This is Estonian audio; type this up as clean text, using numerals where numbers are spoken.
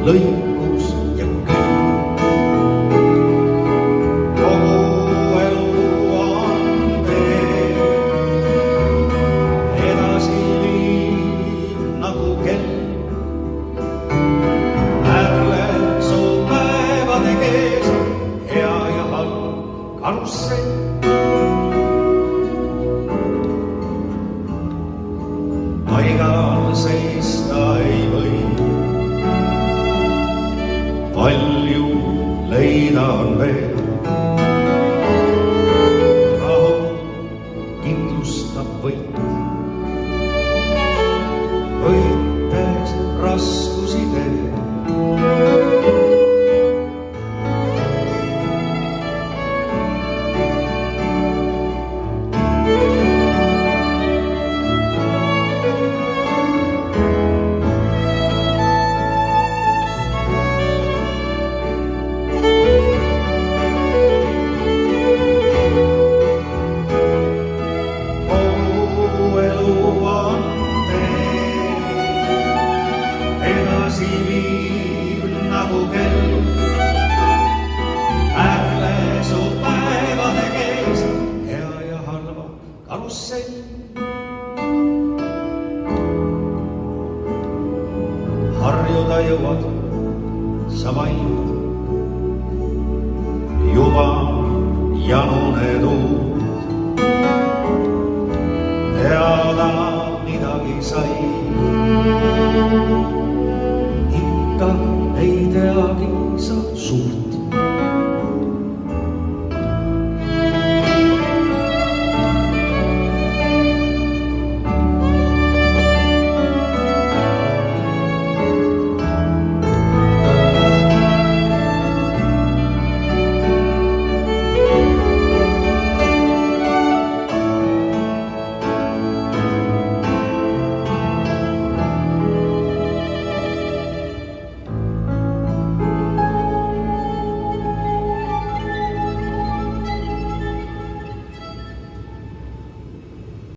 lõikus ja küll. Kogu elu on tee, edasi viib nagu kell. Ärleb su päevade kees, hea ja halb karussell. Paigal seista ei või, palju leida on veel. Rahu kindlustab võit, võites raskusi teeb. Viib nagu kell. Ärle su päevade kees, hea ja halva karussell. Harjuda jõuad sa vaid, juba januned uud. Teada midagi sai, ei teagi sa suurt.